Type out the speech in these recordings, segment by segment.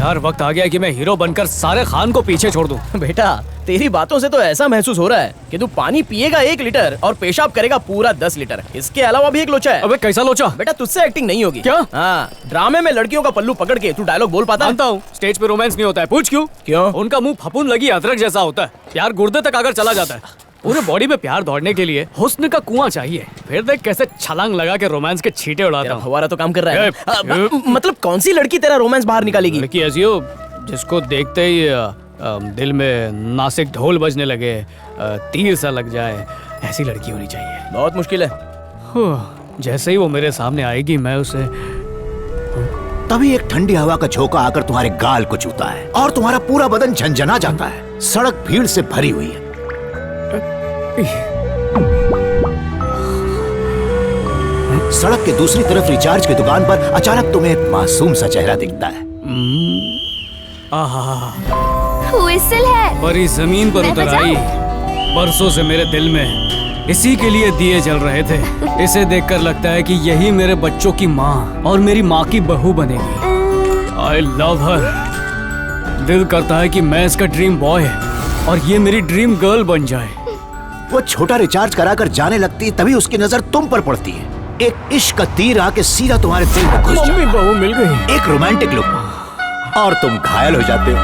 यार वक्त आ गया कि मैं हीरो बनकर सारे खान को पीछे छोड़ दूं। बेटा तेरी बातों से तो ऐसा महसूस हो रहा है कि तू पानी पिएगा 1 लीटर और पेशाब करेगा पूरा 10 लीटर। इसके अलावा भी एक लोचा है। अबे कैसा लोचा? बेटा तुझसे एक्टिंग नहीं होगी। क्या? हाँ, ड्रामे में लड़कियों का पल्लू पकड़ के तू डायलॉग बोल पाता है? जानता हूँ स्टेज पे रोमांस नहीं होता है। पूछ क्यों? क्यों? उनका मुंह फपून लगी अदरक जैसा होता है। प्यार गुर्दे तक आकर चला जाता है। पूरे बॉडी में प्यार दौड़ने के लिए हुस्न का कुआं चाहिए। फिर देख कैसे छलांग लगा के रोमांस के छींटे उड़ाता हूँ। हमारा तो काम कर रहा है। मतलब कौन सी लड़की तेरा रोमांस बाहर निकालेगी? लड़की ऐसी हो जिसको देखते ही दिल में नासिक ढोल बजने लगे, तीर सा लग जाए, ऐसी लड़की होनी चाहिए। बहुत मुश्किल है। जैसे ही वो मेरे सामने आएगी मैं उसे। तभी एक ठंडी हवा का झोंका आकर तुम्हारे गाल को छूता है और तुम्हारा पूरा बदन झंझना जाता है। सड़क भीड़ से भरी हुई है। सड़क के दूसरी तरफ रिचार्ज की दुकान पर अचानक तुम्हें एक मासूम सा चेहरा दिखता है। व्हिसल है। परी जमीन पर उतर आई। बरसों से मेरे दिल में इसी के लिए दिए जल रहे थे। इसे देखकर लगता है कि यही मेरे बच्चों की माँ और मेरी माँ की बहू बनेगी। आई लव हर। दिल करता है कि मैं इसका ड्रीम बॉय और ये मेरी ड्रीम गर्ल बन जाए। वो छोटा रिचार्ज कराकर जाने लगती है, तभी उसकी नजर तुम पर पड़ती है। एक इश्क का तीर आके सीधा तुम्हारे दिल में घुस जाता है। मम्मी बहू मिल गई। एक रोमांटिक लुक और तुम घायल हो जाते हो।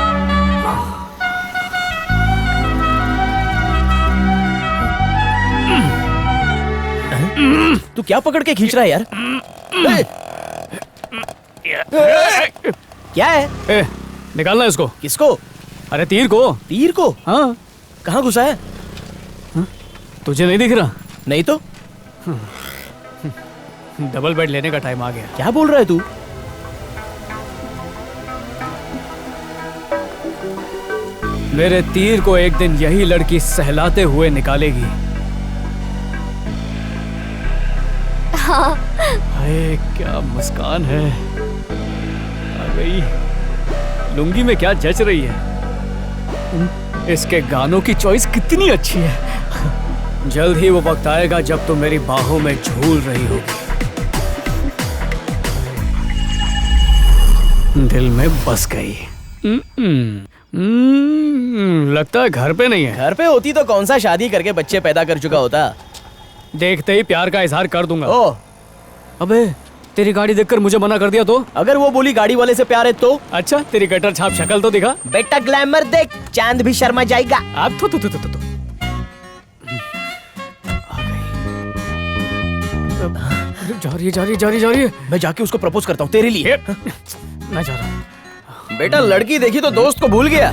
तू क्या पकड़ के खींच रहा है यार? क्या है? निकालना इसको। किसको? अरे तीर को। तीर को? हाँ। कहाँ घुसा है? तुझे नहीं दिख रहा? नहीं तो। डबल बेड लेने का टाइम आ गया। क्या बोल रहा है तू? मेरे तीर को एक दिन यही लड़की सहलाते हुए निकालेगी। हाँ। हाय क्या मुस्कान है। आ गई। लुंगी में क्या जच रही है। इसके गानों की चॉइस कितनी अच्छी है। जल्द ही वो वक्त आएगा जब तुम मेरी बाहों में झूल रही होगी। दिल में बस गई। लगता है घर पे नहीं है। घर पे होती तो कौन सा शादी करके बच्चे पैदा कर चुका होता। देखते ही प्यार का इजहार कर दूंगा। ओह, अबे तेरी गाड़ी देखकर मुझे मना कर दिया तो? अगर वो बोली गाड़ी वाले से प्यार है तो? अच्छा तेरी गटर छाप शक्ल तो दिखा। बेटा ग्लैमर देख, चांद भी शर्मा जाएगा। अब तो जा रही है। मैं जाके उसको प्रपोज करता हूँ तेरे लिए। मैं जा रहा हूँ। बेटा लड़की देखी तो दोस्त को भूल गया।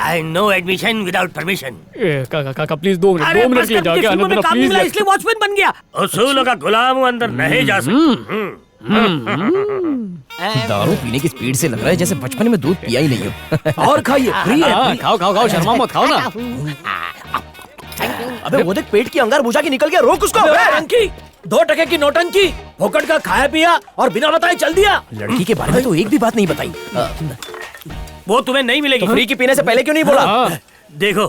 I no admission without permission. काका प्लीज 2 मिनट के लिए जाके आने देना प्लीज। इसलिए वॉचमैन बन गया। उसूलों का गुलाम हूँ, अंदर नहीं जा सकता। दारू पीने की स्पीड से लग रहा है जैसे बचपन में दूध पिया ही नहीं हो। और खाइए, फ्री है। खाओ शर्मा मत खाओ ना। अबे वो देख पेट की अंगार बुझा के निकल गया। रोक उसको। टंकी 2 टके की नोटंकी, फोकट का खाया पिया और बिना बताए चल दिया। लड़की के बारे में तो एक भी बात नहीं बताई। वो तुम्हें नहीं मिलेगी। फ्री की पीने से पहले क्यों नहीं बोला? देखो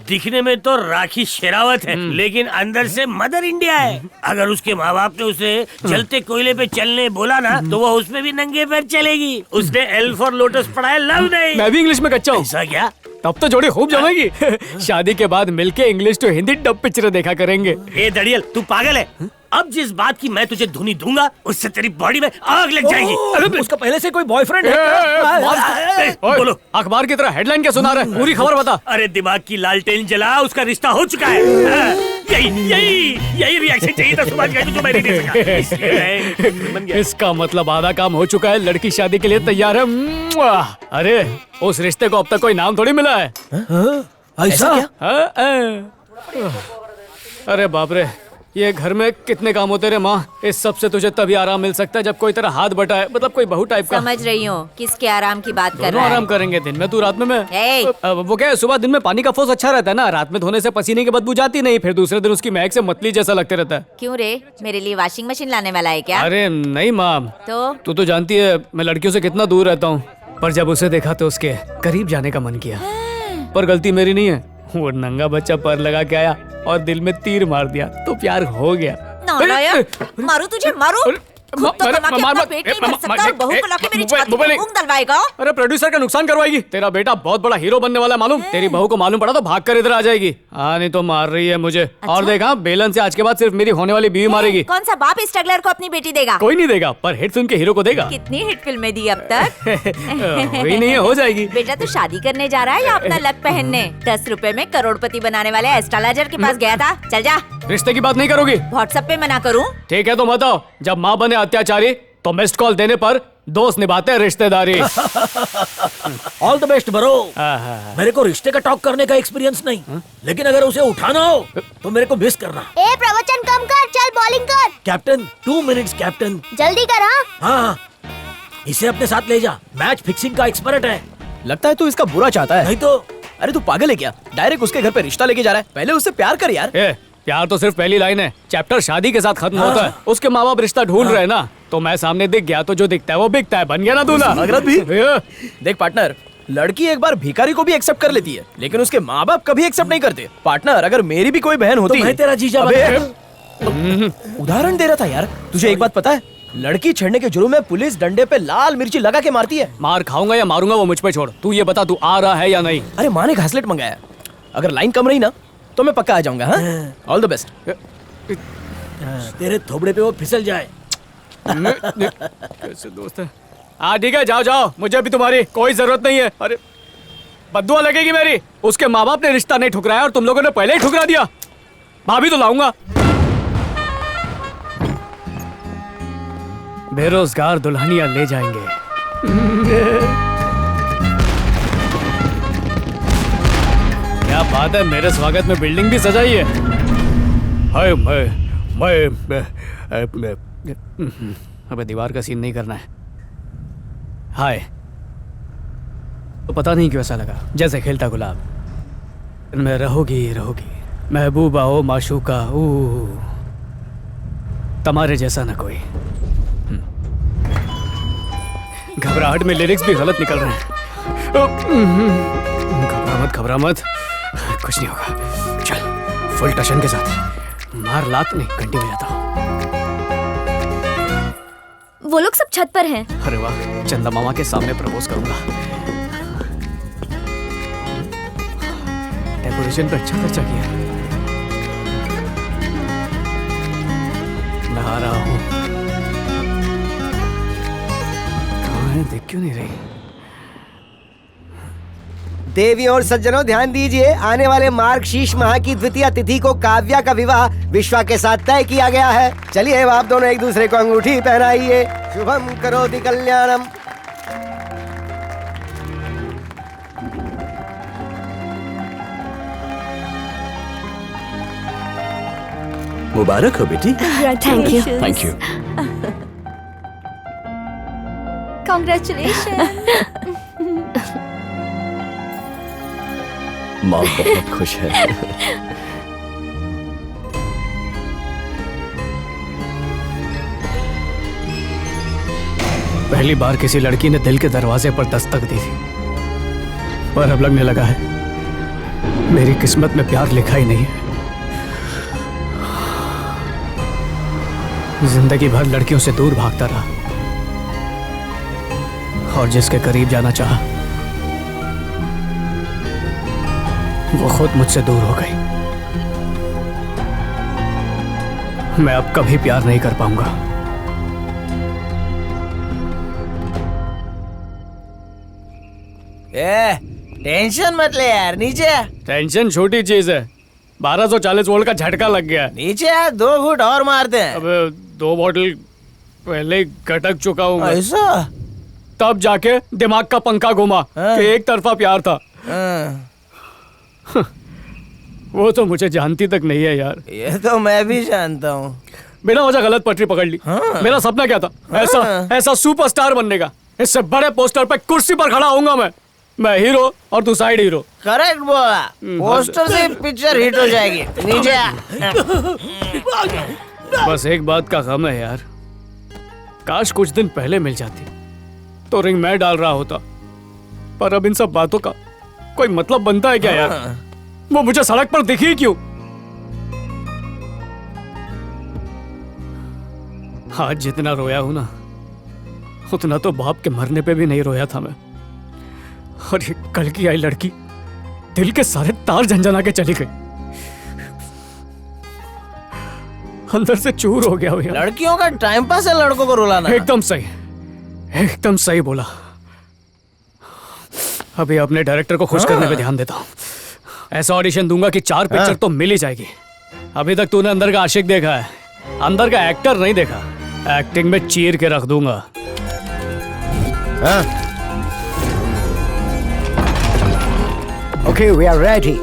दिखने में तो राखी शेरावत है, लेकिन अंदर से मदर इंडिया है। अगर उसके माँ बाप ने उसे जलते कोयले पे चलने बोला ना, तो वो उसमें भी नंगे पैर चलेगी। उसने एल फॉर लोटस पढ़ा है, लव नहीं। मैं भी इंग्लिश में कच्चा हूँ। ऐसा क्या? तब तो जोड़ी खूब जमेगी। शादी के बाद मिलके English to Hindi dub picture देखा करेंगे। ए दड़ियल, तू पागल है? अब जिस बात की मैं तुझे धुनी दूंगा उससे तेरी बॉडी में आग लग जाएगी। अरे उसका पहले से कोई बॉयफ्रेंड है? बोलो। अखबार की तरह हेडलाइन क्या सुना रहा है? पूरी खबर बता। अरे दिमाग की लालटेन जला, उसका रिश्ता हो चुका है। यही रिएक्शन चाहिए था सुभाष का, जो मैंने नहीं सका। इसका मतलब आधा काम हो चुका है। लड़की शादी के लिए तैयार है। अरे उस रिश्ते को अब तक कोई नाम थोड़ी मिला है। ऐसा क्या? अरे बाप रे, ये घर में कितने काम होते रे माँ। इस सब से तुझे तभी आराम मिल सकता है जब कोई तेरा हाथ बटाए, मतलब कोई बहू टाइप का। समझ रही हूँ किसके आराम की बात कर रहा है। आराम करेंगे दिन में, तू रात में मैं। वो क्या है, सुबह दिन में पानी का फोर्स अच्छा रहता है ना, रात में धोने से पसीने की बदबू जाती नहीं, फिर दूसरे दिन उसकी महक से मतली जैसा लगते रहता है। क्यों रे, मेरे लिए वॉशिंग मशीन लाने वाला है क्या? अरे नहीं माँ, तो तू तो जानती है मैं लड़कियों से कितना दूर रहता हूँ, पर जब उसे देखा तो उसके करीब जाने का मन किया। पर गलती मेरी नहीं है, वो नंगा बच्चा पर लगा के आया और दिल में तीर मार दिया तो प्यार हो गया। नालायक, मारू तुझे, मारू। खुद तो कमा के अपना पेट नहीं भर सकता और बहू को लाके मेरी छाती पे मूंग डलवाएगा। अरे प्रोड्यूसर का नुकसान करवाएगी। तेरा बेटा बहुत बड़ा हीरो बनने वाला है मालूम। तेरी बहू को मालूम पड़ा तो भाग कर इधर आ जाएगी। हाँ नहीं तो मार रही है मुझे। और देखा बेलन से आज के बाद सिर्फ मेरी होने वाली बीवी मारेगी। कौन सा बाप स्ट्रगलर को अपनी बेटी देगा? कोई नहीं देगा, पर हिट फिल्म के हीरो को देगा। कितनी हिट फिल्में दी अब तक? वही नहीं है, हो जाएगी। बेटा तू शादी करने जा रहा है या अपना लक पहनने? 10 रुपए में करोड़पति बनाने वाले एस्ट्रोलॉजर के पास गया था। चल जा। रिश्ते की बात नहीं करोगी? व्हाट्सएप पे मना करूं? ठीक है तो मत आओ। जब माँ बने अत्याचारी तो मिस्ड कॉल देने पर दोस्त निभाते हैं रिश्तेदारी। All the best bro. मेरे को रिश्ते का टॉक करने का एक्सपीरियंस नहीं, लेकिन अगर उसे उठाना हो तो मेरे को मिस करना। ए प्रवचन कम कर, चल बॉलिंग कर। Captain 2 minutes captain. जल्दी कर। हाँ इसे अपने साथ ले जा, मैच फिक्सिंग का एक्सपर्ट है। लगता है तू इसका बुरा चाहता है। नहीं तो अरे तू पागल है क्या? डायरेक्ट उसके घर पे रिश्ता लेके जा रहा है। पहले उससे प्यार कर यार। प्यार तो सिर्फ पहली लाइन है, चैप्टर शादी के साथ खत्म होता है। उसके माँ बाप रिश्ता ढूंढ रहे हैं ना, तो मैं सामने दिख गया तो जो दिखता है वो बिकता है। बन गया ना दूल्हा। मगरत भी। देख पार्टनर, लड़की एक बार भिखारी को भी एक्सेप्ट कर लेती है, लेकिन उसके माँ बाप कभी एक्सेप्ट नहीं करते। पार्टनर, अगर मेरी भी कोई बहन होती तो मैं तेरा जीजा उदाहरण दे रहा था यार। तुझे एक बात पता है, लड़की छेड़ने के जुर्म में पुलिस डंडे पे लाल मिर्ची लगा के मारती है। मार खाऊंगा या मारूंगा वो मुझ पे छोड़। तू ये बता, तू आ रहा है या नहीं? अरे माँ ने घासलेट मंगाया, अगर लाइन कम रही ना तो मैं पक्का आ जाऊंगा। All the best. तेरे थोबड़े पे वो फिसल जाए। कैसे दोस्त है? हाँ ठीक है, जाओ जाओ, मुझे भी तुम्हारी कोई जरूरत नहीं है। अरे बद्दुआ लगेगी मेरी। उसके माँ बाप ने रिश्ता नहीं ठुकराया और तुम लोगों ने पहले ही ठुकरा दिया। भाभी तो लाऊंगा। बेरोजगार दुल्हनिया ले जाएंगे। क्या बात है, मेरे स्वागत में बिल्डिंग भी सजाई है। हाय अबे दीवार का सीन नहीं करना है। हाय तो पता नहीं क्यों ऐसा लगा जैसे खिलता गुलाब। मैं रहोगी महबूबा ओ माशूका ओ, तुम्हारे जैसा ना कोई। घबराहट में लिरिक्स भी गलत निकल रहे हैं। घबरा मत, कुछ नहीं होगा। चल फुल टशन के साथ मार लात नहीं, घंटी में जाता हूँ। वो लोग सब छत पर हैं। अरे वाह, चंदा मामा के सामने प्रपोज करूंगा। डेकोरेशन पे अच्छा खर्चा किया। नहा रहा हूँ। कहाँ है, देख क्यों नहीं रही? देवी और सज्जनों ध्यान दीजिए, आने वाले मार्गशीर्ष माह की द्वितीय तिथि को काव्या का विवाह विश्वा के साथ तय किया गया है। चलिए आप दोनों एक दूसरे को अंगूठी पहनाइए। शुभम करोति कल्याणम। मुबारक हो बेटी। Thank you. Thank you. Congratulation. माँ बहुत खुश है। पहली बार किसी लड़की ने दिल के दरवाजे पर दस्तक दी थी, पर अब लगने लगा है मेरी किस्मत में प्यार लिखा ही नहीं है। जिंदगी भर लड़कियों से दूर भागता रहा और जिसके करीब जाना चाहा वो खुद मुझसे दूर हो गई। मैं अब कभी प्यार नहीं कर पाऊंगा। टेंशन मत ले यार, नीचे आ। टेंशन छोटी चीज है, 1240 वोल्ट का झटका लग गया। नीचे आ, 2 घूंट और मारते हैं। अबे 2 बॉटल पहले ही गटक चुका हूँ मैं। ऐसा? तब जाके दिमाग का पंखा घुमा कि एक तरफा प्यार था। वो तो मुझे जानती तक नहीं है यार। ये तो मैं भी जानता हूँ। बिना वजह गलत पटरी पकड़ ली। मेरा सपना क्या था? ऐसा सुपरस्टार बनने का। इससे बड़े पोस्टर पे कुर्सी पर खड़ा होऊंगा मैं हीरो और तू साइड हीरो। करेक्ट बोला। पोस्टर से पिक्चर हिट हो जाएगी। नीचे आ। बस एक बात का गम है यार, काश कुछ दिन पहले मिल जाती तो रिंग मैं डाल रहा होता। पर अब इन सब बातों का कोई मतलब बनता है क्या यार? वो मुझे सड़क पर दिखी क्यों? आज जितना रोया हूं ना, उतना तो बाप के मरने पे भी नहीं रोया था मैं। और ये कल की आई लड़की दिल के सारे तार झंझना के चली गई, अंदर से चूर हो गया भैया। लड़कियों का टाइम पास है लड़कों को रुलाना। एकदम सही, एकदम सही बोला। अभी अपने डायरेक्टर को खुश करने पे ध्यान देता हूँ। ऐसा ऑडिशन दूंगा कि 4 पिक्चर तो मिल ही जाएगी। अभी तक तूने अंदर का आशिक देखा है, अंदर का एक्टर नहीं देखा। एक्टिंग में चीर के रख दूंगा। Okay, we are ready.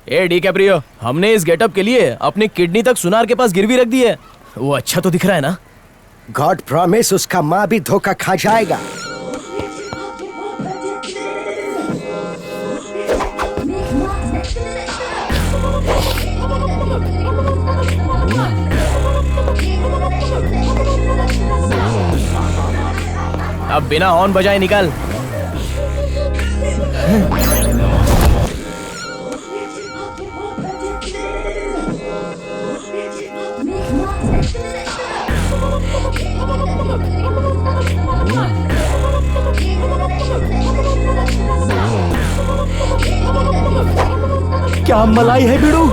A D Caprio, हमने इस गेटअप के लिए अपनी किडनी तक सुनार के पास गिरवी रख दी है। वो अच्छा तो दिख रहा है ना? गॉड प्रॉमिस उसका माँ भी धोखा खा जाएगा। अब बिना हॉर्न बजाए निकल। क्या मलाई है बिड़ू?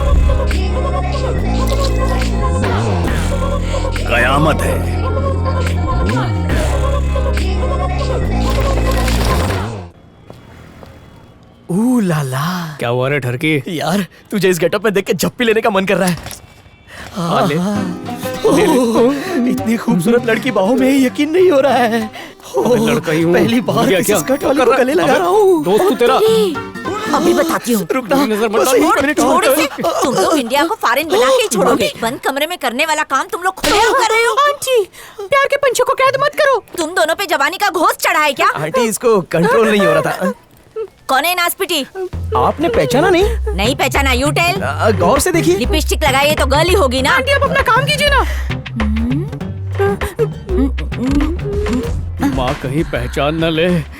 कयामत है। ऊ ला ला। क्या हुआ रे ठरकी? यार तुझे इस गेटअप में देख के झप्पी लेने का मन कर रहा है। हाँ, ले। इतनी खूबसूरत लड़की बाहों में यकीन नहीं हो रहा है। लड़का ही हूँ। पहली बार क्या- किसी क्या- स्कर्ट क्या वाली कर को रहा है? गले लगा अबे, रहा हूँ। दोस्त तू तेरा अभी बताती हूँ। रुकना, नजर मत बस डाल। एक मिनट छोड़ और। इसे। तुम लोग इंडिया को फॉरेन बना के ही छोड़ोगे। बंद कमरे में करने वाला काम तुम लोग खुले हो कर रहे हो। आंटी, प्यार के पंछों को कैद मत करो। तुम दोनों पे जवानी का घोष चढ़ा है क्या? आंटी इसको कंट्रोल नहीं हो रहा था। कौन है नासपिटी? आपने पहचाना नहीं? नहीं पहचाना? You tell. गौर से देखिए। लिपस्टिक लगाइए तो गर्ल ही होगी ना। आंटी अब अपना काम कीजिए ना। माँ कहीं पहचान न ले।